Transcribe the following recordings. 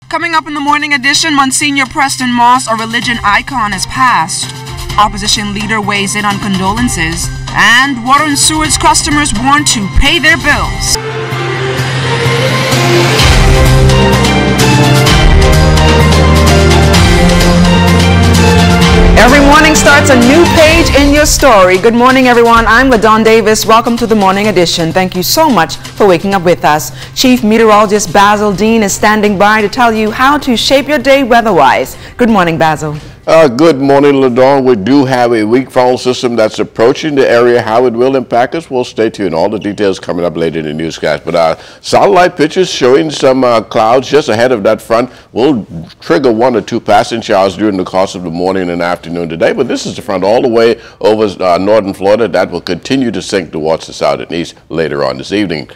Coming up in the morning edition, Monsignor Preston Moss, a religion icon, has passed. Opposition leader weighs in on condolences. And water and sewage customers warned to pay their bills. Every morning starts a new page in your story. Good morning, everyone. I'm LaDawn Davis. Welcome to the morning edition. Thank you so much for waking up with us. Chief Meteorologist Basil Dean is standing by to tell you how to shape your day weather-wise. Good morning, Basil. Good morning, LaDawn. We do have a weak frontal system that's approaching the area. How it will impact us, we'll stay tuned. All the details coming up later in the newscast. But satellite pictures showing some clouds just ahead of that front will trigger 1 or 2 passing showers during the course of the morning and afternoon today. But this is the front all the way over northern Florida. That will continue to sink towards the south and east later on this evening.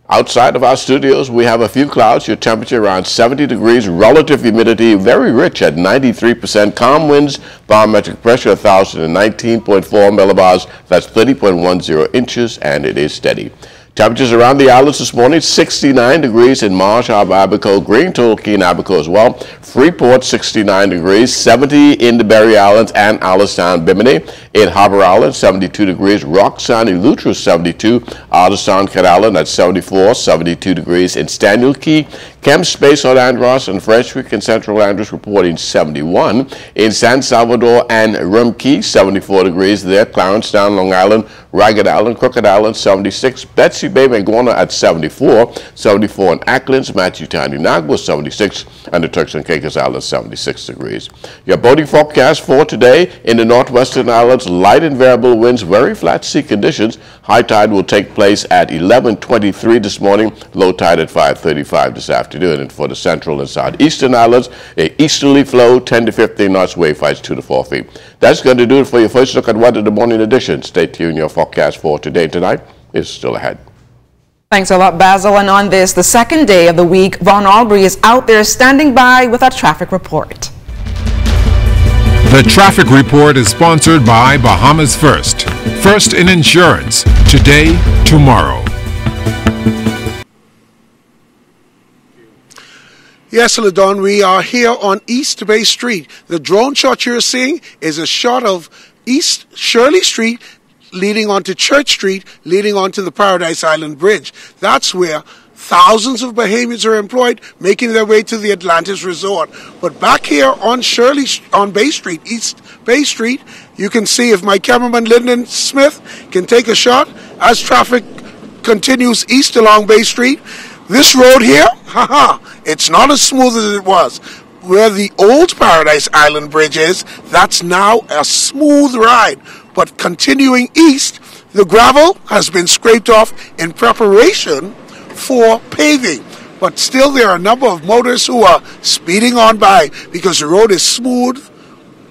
Outside of our studios, we have a few clouds, your temperature around 70 degrees, relative humidity very rich at 93%, calm winds, barometric pressure 1,019.4 millibars, that's 30.10 inches, and it is steady. Temperatures around the islands this morning, 69 degrees in Marsh Harbor, Abaco, Green, Tulkey, and Abaco as well. Freeport, 69 degrees, 70 in the Berry Islands and Allenstown, Bimini. In Harbor Island, 72 degrees. Roxanne, Eleuthera, 72. Allenstown, Cat Island at 74, 72 degrees. In Staniel Key, Kemp Space on Andros and Fresh Creek and Central Andros reporting 71. In San Salvador and Rum Key, 74 degrees there. Clarencetown, Long Island, Ragged Island, Crooked Island, 76. Betsy Bay, Mangona at 74. 74 in Acklands, Matthewtown, Inagua, 76. And the Turks and Caicos Islands, 76 degrees. Your boating forecast for today in the northwestern islands, light and variable winds, very flat sea conditions. High tide will take place at 11:23 this morning, low tide at 5:35 this afternoon. And for the central and southeastern islands, a easterly flow, 10 to 15 knots, wave heights 2 to 4 feet. That's going to do it for your first look at weather the morning edition. Stay tuned. Your forecast for today and tonight is still ahead. Thanks a lot, Basil. And on this, the second day of the week, Vaughn Albury is out there standing by with a traffic report. The traffic report is sponsored by Bahamas First. First in insurance. Today, tomorrow. Yes, LaDawn, we are here on East Bay Street. The drone shot you're seeing is a shot of East Shirley Street leading onto Church Street, leading onto the Paradise Island Bridge. That's where thousands of Bahamians are employed, making their way to the Atlantis Resort. But back here on Bay Street, East Bay Street, you can see if my cameraman Lyndon Smith can take a shot as traffic continues east along Bay Street. This road here, it's not as smooth as it was. Where the old Paradise Island Bridge is, that's now a smooth ride. But continuing east, the gravel has been scraped off in preparation for paving. But still there are a number of motorists who are speeding on by because the road is smooth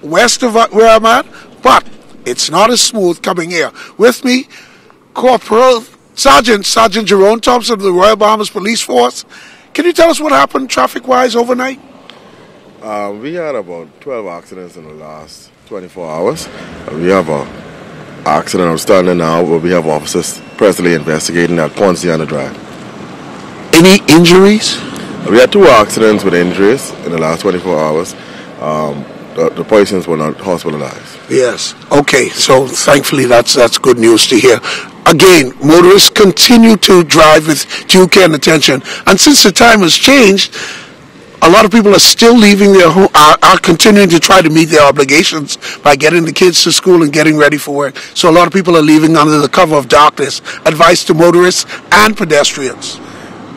west of where I'm at, but it's not as smooth coming here. With me, Sergeant Jerome Thompson of the Royal Bahamas Police Force. Can you tell us what happened traffic-wise overnight? We had about 12 accidents in the last 24 hours. We have an accident outstanding now where we have officers presently investigating at Ponciana Drive. Any injuries? We had 2 accidents with injuries in the last 24 hours. The persons were not hospitalized. Yes. Okay. So thankfully that's good news to hear. Again, motorists continue to drive with due care and attention. And since the time has changed, a lot of people are still leaving their home, are continuing to try to meet their obligations by getting the kids to school and getting ready for work. So a lot of people are leaving under the cover of darkness. Advice to motorists and pedestrians.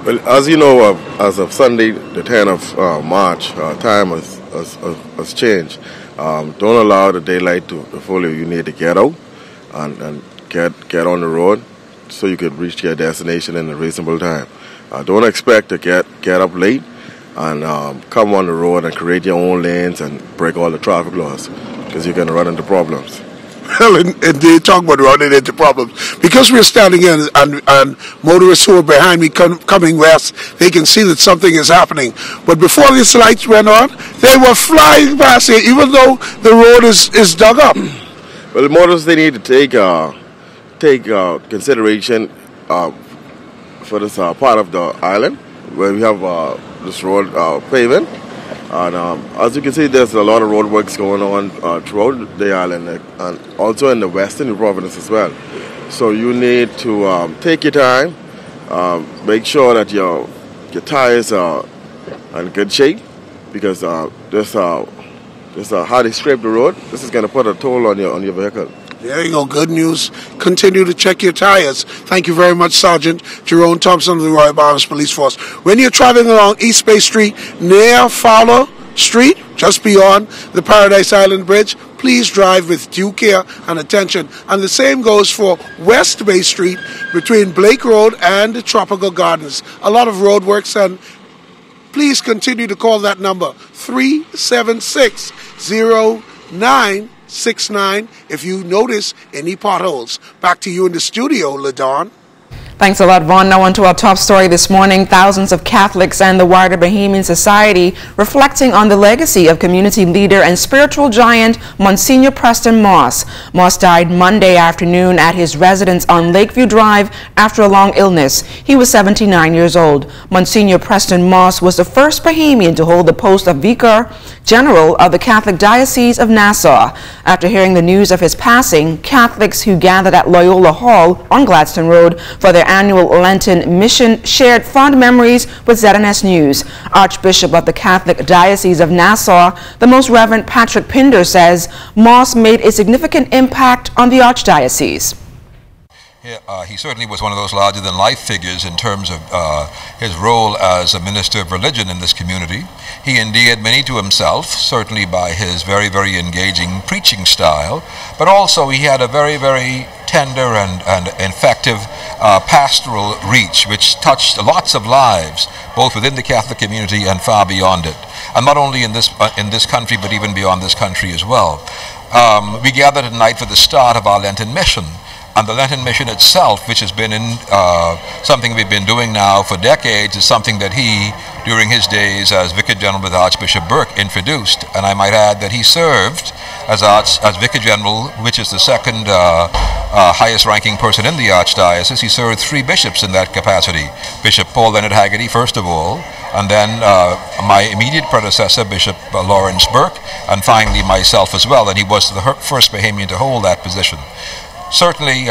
Well, as you know, as of Sunday, the 10th of March, time has changed. Don't allow the daylight to fool you. You need to get out and get on the road so you can reach your destination in a reasonable time. Don't expect to get up late and come on the road and create your own lanes and break all the traffic laws, because you're going to run into problems. Well, and they talk about running into problems. Because we're standing in and motorists who are behind me coming west, they can see that something is happening. But before these lights went on, they were flying past here, even though the road is dug up. Well, the motorists, they need to take consideration for this part of the island where we have this road paving. And as you can see, there's a lot of road works going on throughout the island and also in the western province as well. So you need to take your time, make sure that your tires are in good shape, because this how they scrape the road, this is going to put a toll on your vehicle. There you go. Good news. Continue to check your tires. Thank you very much, Sergeant Jerome Thompson of the Royal Bahamas Police Force. When you're traveling along East Bay Street near Fowler Street, just beyond the Paradise Island Bridge, please drive with due care and attention. And the same goes for West Bay Street between Blake Road and the Tropical Gardens. A lot of road works, and please continue to call that number, 376-0969, if you notice any potholes. Back to you in the studio, LaDawn. Thanks a lot, Vaughn. Now on to our top story this morning. Thousands of Catholics and the wider Bahamian society reflecting on the legacy of community leader and spiritual giant Monsignor Preston Moss. Moss died Monday afternoon at his residence on Lakeview Drive after a long illness. He was 79 years old. Monsignor Preston Moss was the first Bahamian to hold the post of Vicar General of the Catholic Diocese of Nassau. After hearing the news of his passing, Catholics who gathered at Loyola Hall on Gladstone Road for their annual Lenten mission shared fond memories with ZNS News. Archbishop of the Catholic Diocese of Nassau, the Most Reverend Patrick Pinder, says Moss made a significant impact on the Archdiocese. He certainly was one of those larger-than-life figures in terms of his role as a minister of religion in this community. He endeared many to himself, certainly by his very, very engaging preaching style, but also he had a very, very tender and effective pastoral reach, which touched lots of lives, both within the Catholic community and far beyond it, and not only in this country, but even beyond this country as well. We gathered tonight for the start of our Lenten mission. And the Lenten mission itself, which has been something we've been doing now for decades, is something that he, during his days as Vicar General with Archbishop Burke, introduced. And I might add that he served as Vicar General, which is the second highest ranking person in the Archdiocese. He served 3 bishops in that capacity. Bishop Paul Leonard Haggerty, first of all, and then my immediate predecessor, Bishop Lawrence Burke, and finally myself as well. And he was the first Bahamian to hold that position. Certainly,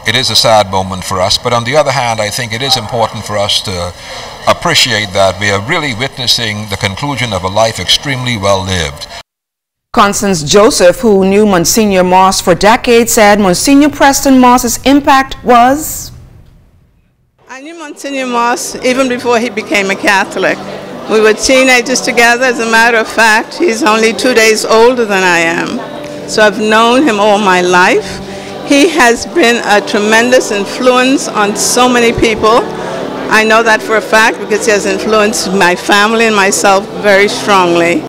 it is a sad moment for us, but on the other hand, I think it is important for us to appreciate that we are really witnessing the conclusion of a life extremely well lived. Constance Joseph, who knew Monsignor Moss for decades, said Monsignor Preston Moss's impact was... I knew Monsignor Moss even before he became a Catholic. We were teenagers together. As a matter of fact, he's only 2 days older than I am. So I've known him all my life. He has been a tremendous influence on so many people. I know that for a fact because he has influenced my family and myself very strongly.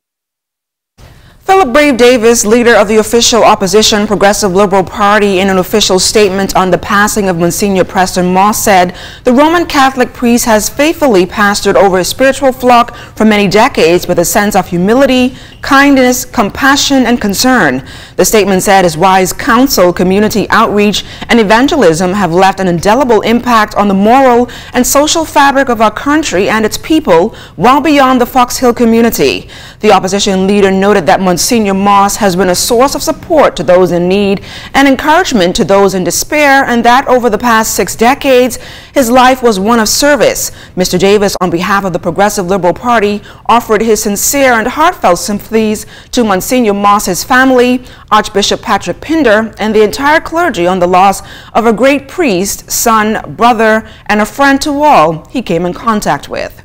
Philip Brave Davis, leader of the official opposition Progressive Liberal Party, in an official statement on the passing of Monsignor Preston Moss, said the Roman Catholic priest has faithfully pastored over his spiritual flock for many decades with a sense of humility, kindness, compassion, and concern. The statement said his wise counsel, community outreach, and evangelism have left an indelible impact on the moral and social fabric of our country and its people well beyond the Fox Hill community. The opposition leader noted that Monsignor Moss has been a source of support to those in need and encouragement to those in despair, and that over the past 6 decades, his life was one of service. Mr. Davis, on behalf of the Progressive Liberal Party, offered his sincere and heartfelt sympathies to Monsignor Moss's family, Archbishop Patrick Pinder, and the entire clergy on the loss of a great priest, son, brother, and a friend to all he came in contact with.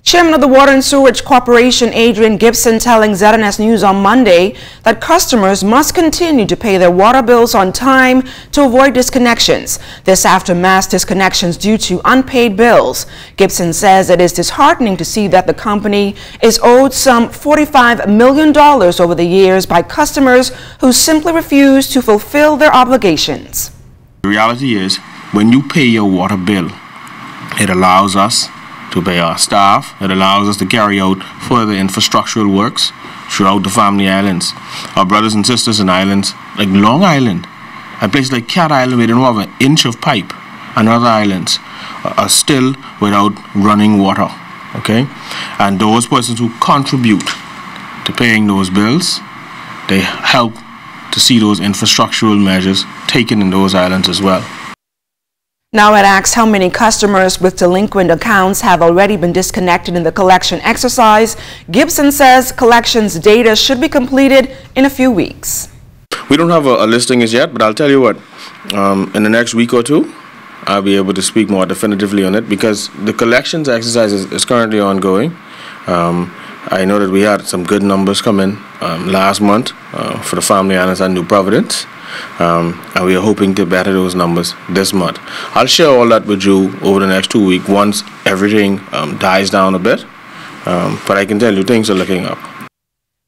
Chairman of the Water and Sewerage Corporation, Adrian Gibson, telling ZNS News on Monday that customers must continue to pay their water bills on time to avoid disconnections. This after mass disconnections due to unpaid bills. Gibson says it is disheartening to see that the company is owed some $45 million over the years by customers who simply refuse to fulfill their obligations. The reality is, when you pay your water bill, it allows us to pay our staff. It allows us to carry out further infrastructural works throughout the family islands. Our brothers and sisters in islands like Long Island and places like Cat Island where they don't have an inch of pipe, and other islands are still without running water. Okay, and those persons who contribute to paying those bills, they help to see those infrastructural measures taken in those islands as well. Now it asks how many customers with delinquent accounts have already been disconnected in the collection exercise. Gibson says collections data should be completed in a few weeks. We don't have a listing as yet, but I'll tell you what, in the next week or two, I'll be able to speak more definitively on it because the collections exercise is currently ongoing. I know that we had some good numbers come in last month for the Family Islands and New Providence. And we are hoping to better those numbers this month. I'll share all that with you over the next 2 weeks once everything dies down a bit. But I can tell you things are looking up.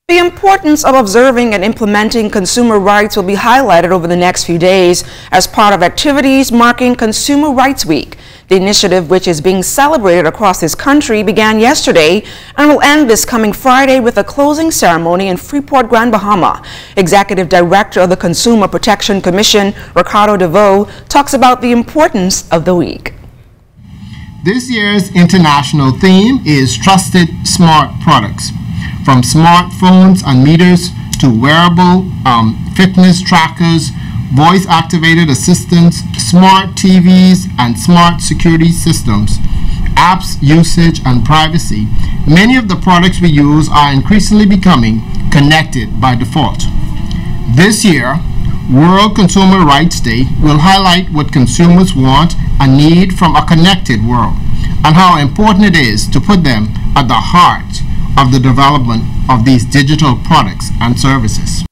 The importance of observing and implementing consumer rights will be highlighted over the next few days as part of activities marking Consumer Rights Week. The initiative, which is being celebrated across this country, began yesterday and will end this coming Friday with a closing ceremony in Freeport, Grand Bahama. Executive Director of the Consumer Protection Commission, Ricardo DeVoe, talks about the importance of the week. This year's international theme is Trusted Smart Products. From smartphones and meters to wearable fitness trackers, voice-activated assistants, smart TVs, and smart security systems, apps usage, and privacy, many of the products we use are increasingly becoming connected by default. This year, World Consumer Rights Day will highlight what consumers want and need from a connected world and how important it is to put them at the heart of the development of these digital products and services.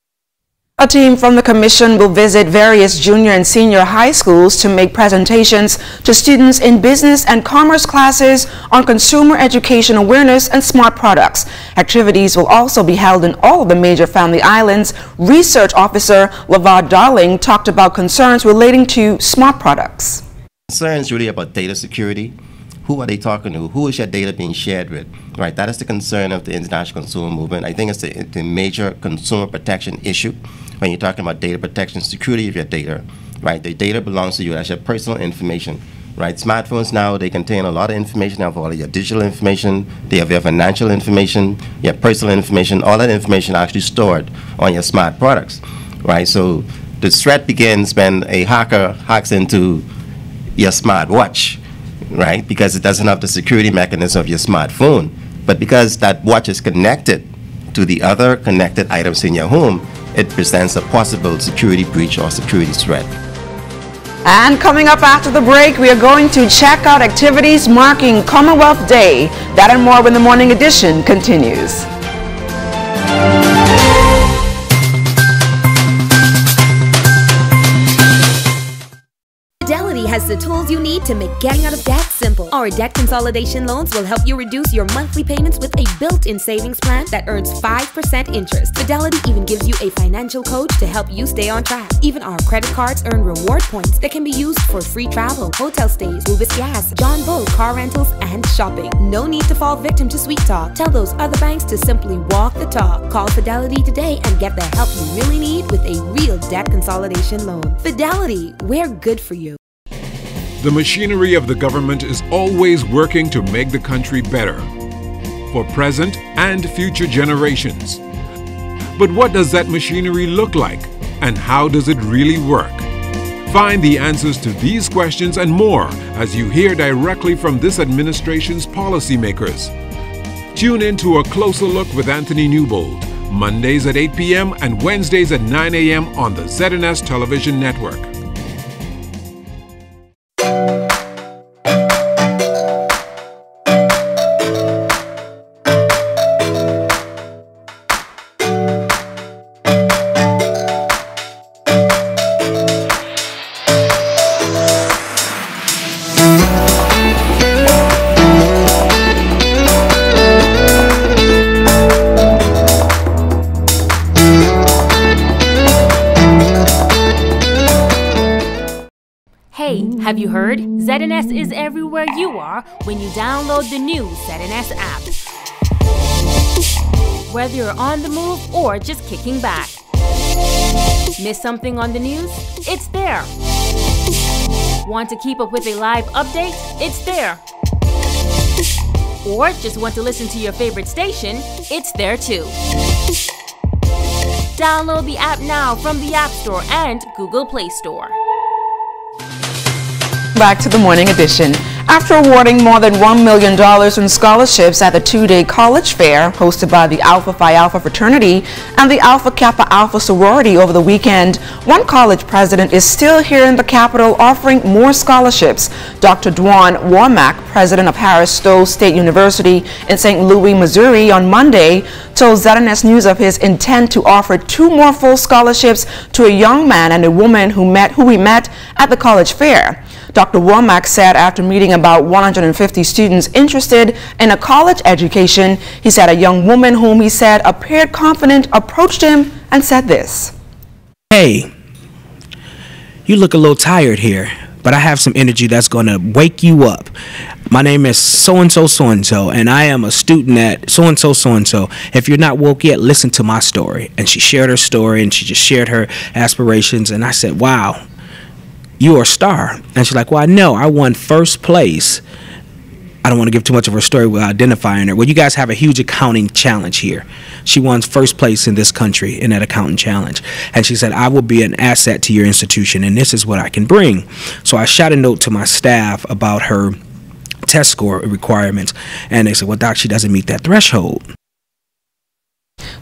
A team from the Commission will visit various junior and senior high schools to make presentations to students in business and commerce classes on consumer education awareness and smart products. Activities will also be held in all of the major family islands. Research Officer Lavad Darling talked about concerns relating to smart products. Concerns really about data security. Who are they talking to? Who is your data being shared with? Right, that is the concern of the international consumer movement. I think it's the major consumer protection issue when you're talking about data protection, security of your data. Right, the data belongs to you. That's your personal information. Right, smartphones now, they contain a lot of information. They have all of your digital information. They have your financial information, your personal information. All that information actually stored on your smart products. Right, so the threat begins when a hacker hacks into your smart watch. Right, because it doesn't have the security mechanism of your smartphone, but because that watch is connected to the other connected items in your home, it presents a possible security breach or security threat. And coming up after the break, we are going to check out activities marking Commonwealth Day. That and more when the morning edition continues. Fidelity has the tools you need to make getting out of debt simple. Our debt consolidation loans will help you reduce your monthly payments with a built-in savings plan that earns 5% interest. Fidelity even gives you a financial coach to help you stay on track. Even our credit cards earn reward points that can be used for free travel, hotel stays, Rubis Gas, John Bull, car rentals, and shopping. No need to fall victim to sweet talk. Tell those other banks to simply walk the talk. Call Fidelity today and get the help you really need with a real debt consolidation loan. Fidelity, we're good for you. The machinery of the government is always working to make the country better for present and future generations. But what does that machinery look like, and how does it really work? Find the answers to these questions and more as you hear directly from this administration's policymakers. Tune in to A Closer Look with Anthony Newbold, Mondays at 8 p.m. and Wednesdays at 9 a.m. on the ZNS Television Network. Have you heard? ZNS is everywhere you are when you download the new ZNS app. Whether you're on the move or just kicking back. Miss something on the news? It's there. Want to keep up with a live update? It's there. Or just want to listen to your favorite station? It's there too. Download the app now from the App Store and Google Play Store. Back to the morning edition. After awarding more than $1 million in scholarships at the two-day college fair hosted by the Alpha Phi Alpha fraternity and the Alpha Kappa Alpha sorority over the weekend, one college president is still here in the capital offering more scholarships. Dr. Dwan Womack, president of Harris Stowe State University in St. Louis, Missouri, on Monday, told ZNS News of his intent to offer 2 more full scholarships to a young man and a woman who we met at the college fair. Dr. Womack said after meeting about 150 students interested in a college education, he said a young woman whom he said appeared confident approached him and said this. Hey, you look a little tired here, but I have some energy that's going to wake you up. My name is so-and-so, so-and-so, and I am a student at so-and-so, so-and-so. If you're not woke yet, listen to my story. And she shared her story, and she just shared her aspirations, and I said, wow, you are a star. And she's like, well, I know, I won first place. I don't want to give too much of her story without identifying her. Well, you guys have a huge accounting challenge here. She won first place in this country in that accounting challenge. And she said, I will be an asset to your institution, and this is what I can bring. So I shot a note to my staff about her test score requirements, and they said, well, Doc, she doesn't meet that threshold.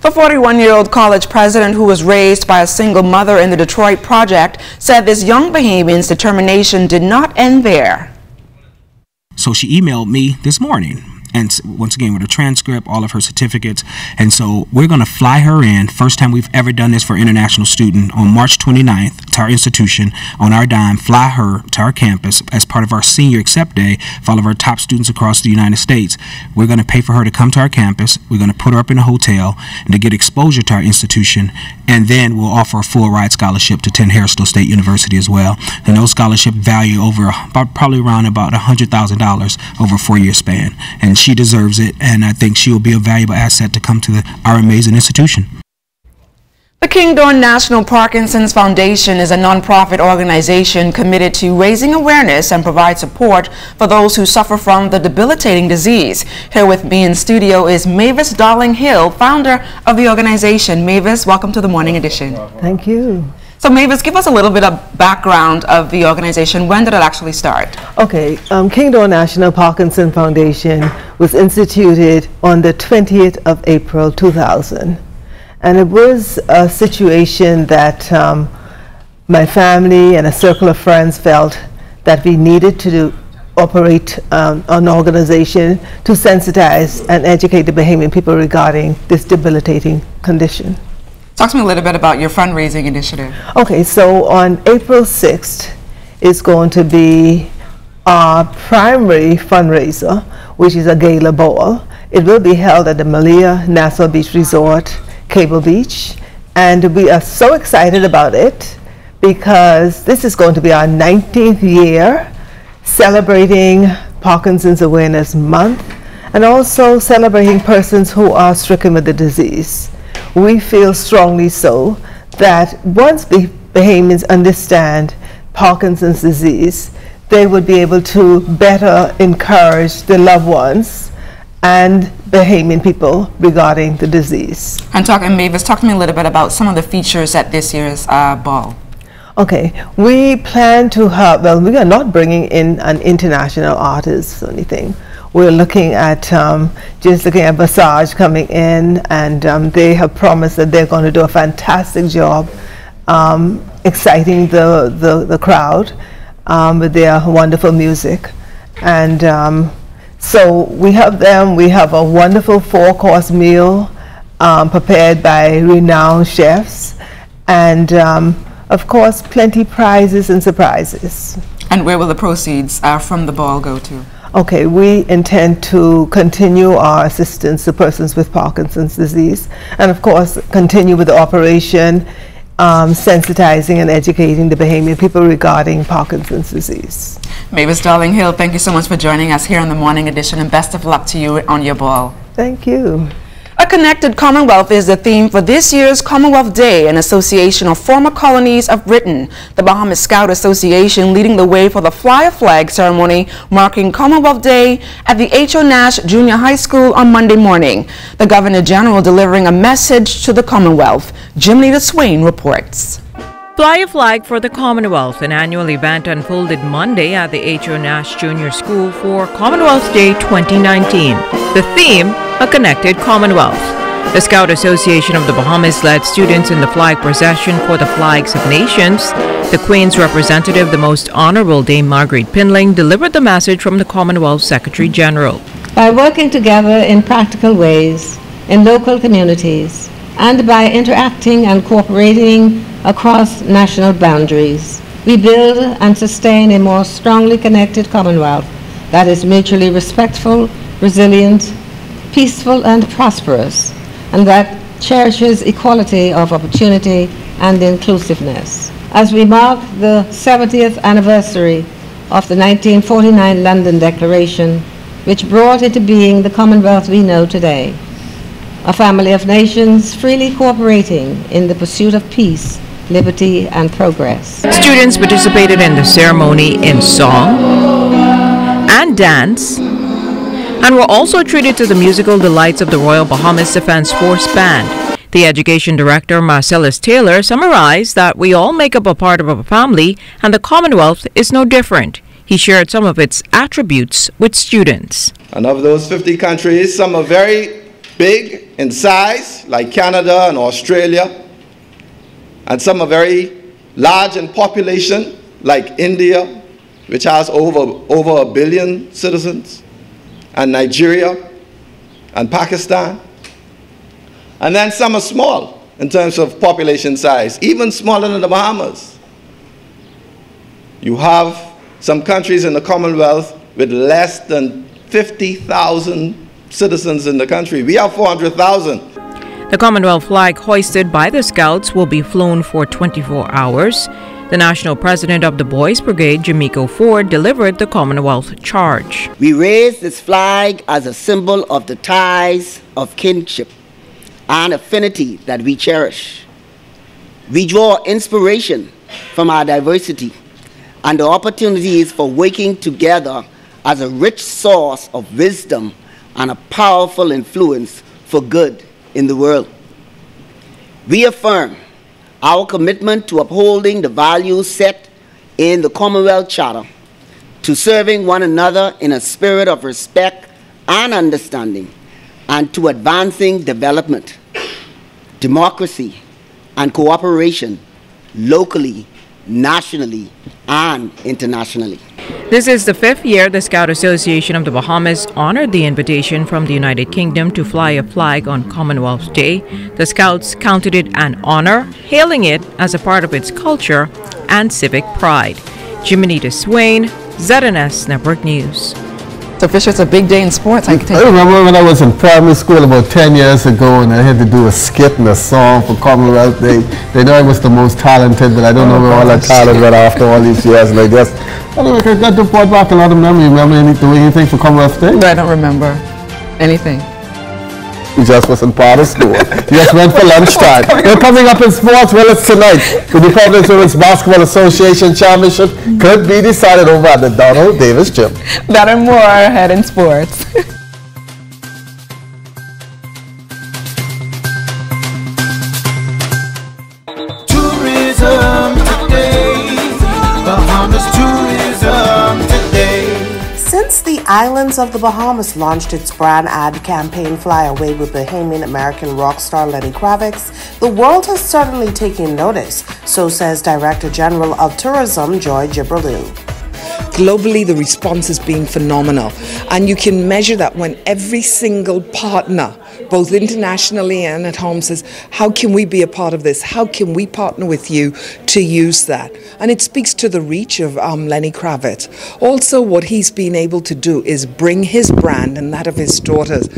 The 41-year-old college president, who was raised by a single mother in the Detroit project, said this young Bahamian's determination did not end there. So she emailed me this morning, and once again with her transcript, all of her certificates, and so we're going to fly her in, first time we've ever done this for an international student, on March 29th to our institution on our dime, fly her to our campus as part of our senior accept day for all of our top students across the United States. We're going to pay for her to come to our campus, we're going to put her up in a hotel and to get exposure to our institution, and then we'll offer a full ride scholarship to attend Harris Stowe State University as well. And those scholarships value over probably around about $100,000 over a 4-year span, and she deserves it, and I think she will be a valuable asset to come to our amazing institution. The King Dawn National Parkinson's Foundation is a nonprofit organization committed to raising awareness and provide support for those who suffer from the debilitating disease. Here with me in studio is Mavis Darling-Hill, founder of the organization. Mavis, welcome to the Morning Edition. Thank you. So Mavis, give us a little bit of background of the organization. When did it actually start? Okay, King Dawn National Parkinson Foundation was instituted on the 20th of April 2000. And it was a situation that my family and a circle of friends felt that we needed to operate an organization to sensitize and educate the Bahamian people regarding this debilitating condition. Talk to me a little bit about your fundraising initiative. Okay, so on April 6th is going to be our primary fundraiser, which is a gala ball. It will be held at the Malia Nassau Beach Resort, Cable Beach, and we are so excited about it because this is going to be our 19th year celebrating Parkinson's Awareness Month and also celebrating persons who are stricken with the disease. We feel strongly so that once the Bahamians understand Parkinson's disease, they would be able to better encourage their loved ones and Bahamian people regarding the disease. And Mavis, talk to me a little bit about some of the features at this year's ball. Okay, we plan to have, well, we are not bringing in an international artist or anything. We're looking at just looking at Visage coming in, and they have promised that they're going to do a fantastic job exciting the crowd with their wonderful music. And so we have them. We have a wonderful 4-course meal prepared by renowned chefs, and of course plenty prizes and surprises. And where will the proceeds from the ball go to? Okay, we intend to continue our assistance to persons with Parkinson's disease, and of course continue with the operation sensitizing and educating the Bahamian people regarding Parkinson's disease. Mavis Darling-Hill, thank you so much for joining us here on the Morning Edition, and best of luck to you on your ball. Thank you. A Connected Commonwealth is the theme for this year's Commonwealth Day, an association of former colonies of Britain. The Bahamas Scout Association leading the way for the Fly a Flag ceremony marking Commonwealth Day at the H.O. Nash Junior High School on Monday morning. The Governor General delivering a message to the Commonwealth. Jimnita Swain reports. Fly a Flag for the Commonwealth, an annual event unfolded Monday at the H.O. Nash Junior School for Commonwealth Day 2019. The theme, A Connected Commonwealth. The Scout Association of the Bahamas led students in the flag procession for the Flags of Nations. The Queen's representative, the Most Honorable Dame Margaret Pinling, delivered the message from the Commonwealth Secretary General. By working together in practical ways in local communities and by interacting and cooperating across national boundaries, we build and sustain a more strongly connected Commonwealth that is mutually respectful, resilient, peaceful and prosperous, and that cherishes equality of opportunity and inclusiveness. As we mark the 70th anniversary of the 1949 London Declaration, which brought into being the Commonwealth we know today, a family of nations freely cooperating in the pursuit of peace, liberty and progress. Students participated in the ceremony in song and dance and were also treated to the musical delights of the Royal Bahamas Defense Force Band. The Education Director, Marcellus Taylor, summarized that we all make up a part of a family and the Commonwealth is no different. He shared some of its attributes with students. And of those 50 countries, some are very big in size, like Canada and Australia, and some are very large in population, like India, which has over 1 billion citizens, and Nigeria, and Pakistan. And then some are small in terms of population size, even smaller than the Bahamas. You have some countries in the Commonwealth with less than 50,000 citizens in the country. We have 400,000. The Commonwealth flag hoisted by the Scouts will be flown for 24 hours. The National President of the Boys Brigade, Jamiko Ford, delivered the Commonwealth charge. We raise this flag as a symbol of the ties of kinship and affinity that we cherish. We draw inspiration from our diversity and the opportunities for working together as a rich source of wisdom and a powerful influence for good in the world. We affirm our commitment to upholding the values set in the Commonwealth Charter, to serving one another in a spirit of respect and understanding, and to advancing development, democracy, and cooperation locally, nationally, and internationally. This is the 5th year the Scout Association of the Bahamas honored the invitation from the United Kingdom to fly a flag on Commonwealth Day. The Scouts counted it an honor, hailing it as a part of its culture and civic pride. Jimnita Swain, ZNS Network News. So Fisher, it's a big day in sports. I remember when I was in primary school about 10 years ago and I had to do a skit and a song for Commonwealth Day. They know I was the most talented, but I don't know where all that talent went after all these years. And I guess, anyway, I got to report back a lot of memory. Remember anything for Commonwealth Day? I don't remember anything. You just wasn't part of school. You just went for lunchtime. We're coming up in sports. Well, it's tonight. The Department Women's Basketball Association Championship could be decided over at the Donald Davis Gym. That and more ahead in sports. Tourism today. Bahamas tourism today. Since the islands of the Bahamas launched its brand ad campaign Fly Away with Bahamian American rock star Lenny Kravitz, the world has certainly taken notice, so says Director General of Tourism Joy Gibralou. Globally, the response has been phenomenal, and you can measure that when every single partner, both internationally and at home, says, how can we be a part of this? How can we partner with you to use that? And it speaks to the reach of Lenny Kravitz. Also, what he's been able to do is bring his brand and that of his daughters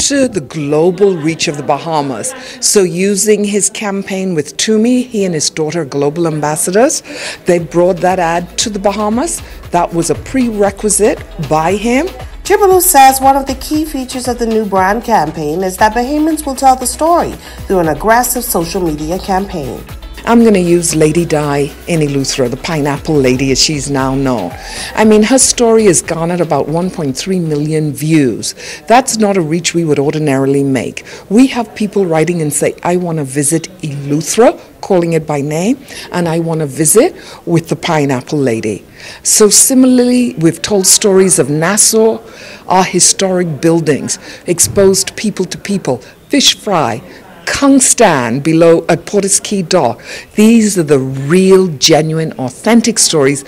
to the global reach of the Bahamas. So using his campaign with Toomey, he and his daughter are global ambassadors. They brought that ad to the Bahamas. That was a prerequisite by him Jibalu says one of the key features of the new brand campaign is that Bahamians will tell the story through an aggressive social media campaign. I'm going to use Lady Di in Eleuthera, the pineapple lady as she's now known. I mean, her story has garnered about 1.3 million views. That's not a reach we would ordinarily make. We have people writing and say, I want to visit Eleuthera, calling it by name, and I want to visit with the pineapple lady. So similarly, we've told stories of Nassau, our historic buildings, exposed people to people, fish fry, Kung Stan below at Porter's Key Dock. These are the real, genuine, authentic stories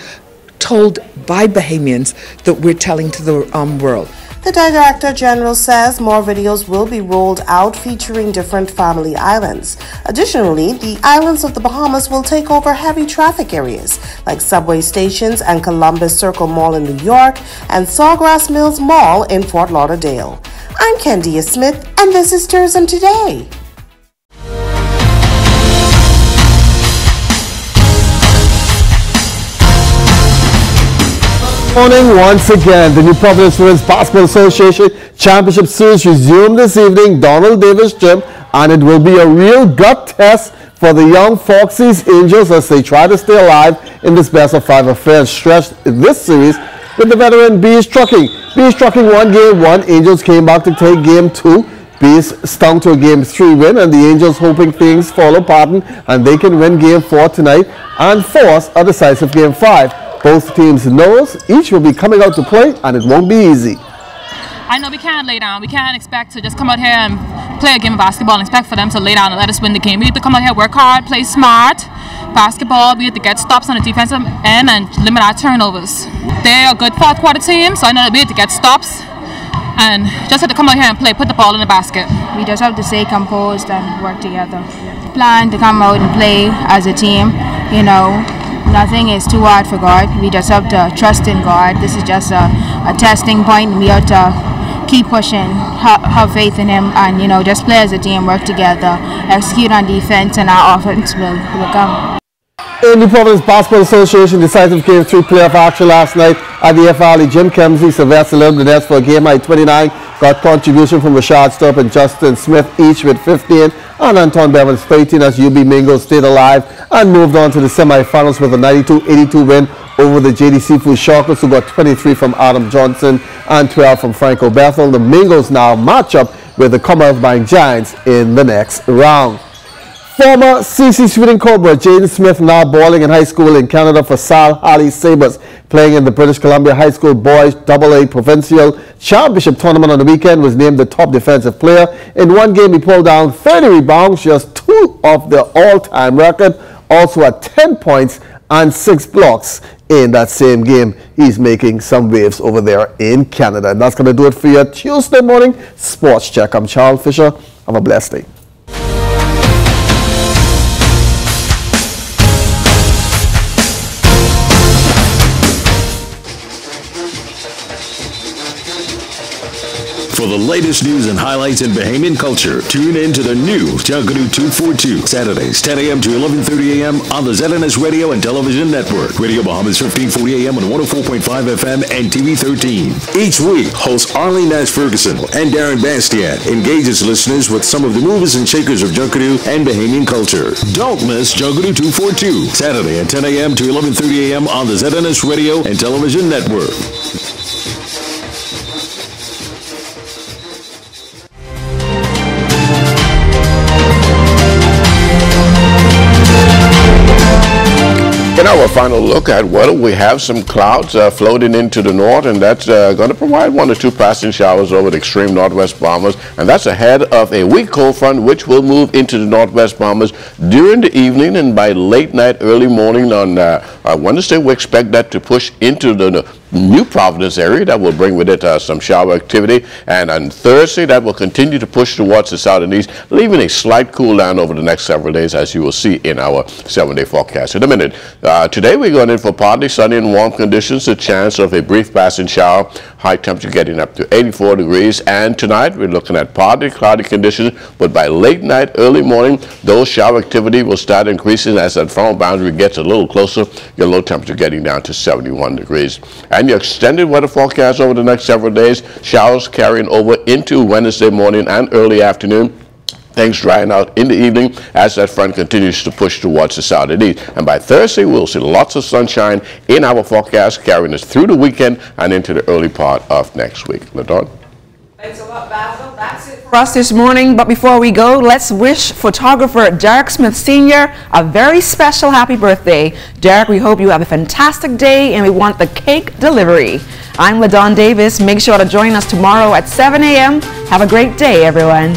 told by Bahamians that we're telling to the world. The Director General says more videos will be rolled out featuring different family islands. Additionally, the islands of the Bahamas will take over heavy traffic areas like subway stations and Columbus Circle Mall in New York and Sawgrass Mills Mall in Fort Lauderdale. I'm Kendia Smith, and this is Tourism Today. Morning once again. The New Providence Women's Basketball Association Championship Series resumed this evening, Donald Davis Gym, and it will be a real gut test for the young Foxy's Angels as they try to stay alive in this best-of-5 affair. Stretched this series with the veteran Bees Trucking. Bees Trucking won Game 1. Angels came back to take Game 2. Bees stung to a Game 3 win, and the Angels hoping things fall apart and they can win Game 4 tonight and force a decisive Game 5. Both teams know each will be coming out to play, and it won't be easy. I know we can't lay down. We can't expect to just come out here and play a game of basketball and expect for them to lay down and let us win the game. We have to come out here, work hard, play smart basketball. We have to get stops on the defensive end and limit our turnovers. They're a good fourth quarter team, so I know that we have to get stops and just have to come out here and play, put the ball in the basket. We just have to stay composed and work together. Plan to come out and play as a team, you know. Nothing is too hard for God. We just have to trust in God. This is just a testing point. We have to keep pushing, have faith in Him, and just play as a team, work together, execute on defense, and our offense will come. In the Providence Basketball Association decisive Game 3 playoff action last night at the FRLE, Jim Kemsley, Sylvester Lilbness for a game high 29, got contribution from Rashad Sturp and Justin Smith, each with 15, and Anton Bevins 13 as UB Mingo stayed alive and moved on to the semifinals with a 92-82 win over the JD Seafood Sharkers, who got 23 from Adam Johnson and 12 from Franco Bethel. The Mingos now match up with the Commonwealth Bank Giants in the next round. Former CC Sweden Cobra Jaden Smith, now balling in high school in Canada for Sal Harley Sabres, playing in the British Columbia High School Boys AA Provincial Championship Tournament on the weekend, was named the top defensive player. In one game, he pulled down 30 rebounds, just 2 of the all-time record, also at 10 points and 6 blocks in that same game. He's making some waves over there in Canada. And that's going to do it for your Tuesday morning Sports Check. I'm Charles Fisher. Have a blessed day. For the latest news and highlights in Bahamian culture, tune in to the new Junkanoo 242, Saturdays, 10 a.m. to 11:30 a.m. on the ZNS Radio and Television Network. Radio Bahamas 1540 a.m. on 104.5 FM and TV 13. Each week, host Arlene Nash Ferguson and Darren Bastian engages listeners with some of the movers and shakers of Junkanoo and Bahamian culture. Don't miss Junkanoo 242, Saturday at 10 a.m. to 11:30 a.m. on the ZNS Radio and Television Network. In our final look at weather, we have some clouds floating into the north, and that's going to provide 1 or 2 passing showers over the extreme northwest Bahamas, and that's ahead of a weak cold front which will move into the northwest Bahamas during the evening, and by late night, early morning on Wednesday, we expect that to push into the New Providence area. That will bring with it some shower activity, and on Thursday that will continue to push towards the south and east, leaving a slight cool down over the next several days, as you will see in our 7-day forecast in a minute. Today we're going in for partly sunny and warm conditions, a chance of a brief passing shower, high temperature getting up to 84 degrees, and tonight we're looking at partly cloudy conditions, but by late night, early morning, those shower activity will start increasing as that frontal boundary gets a little closer, your low temperature getting down to 71 degrees. And your extended weather forecast over the next several days, showers carrying over into Wednesday morning and early afternoon. Things drying out in the evening as that front continues to push towards the southeast. And by Thursday, we'll see lots of sunshine in our forecast, carrying us through the weekend and into the early part of next week. LaDawn? Thanks a lot, Basil. That's it for us this morning. But before we go, let's wish photographer Derek Smith Sr. a very special happy birthday. Derek, we hope you have a fantastic day, and we want the cake delivery. I'm LaDawn Davis. Make sure to join us tomorrow at 7 a.m. Have a great day, everyone.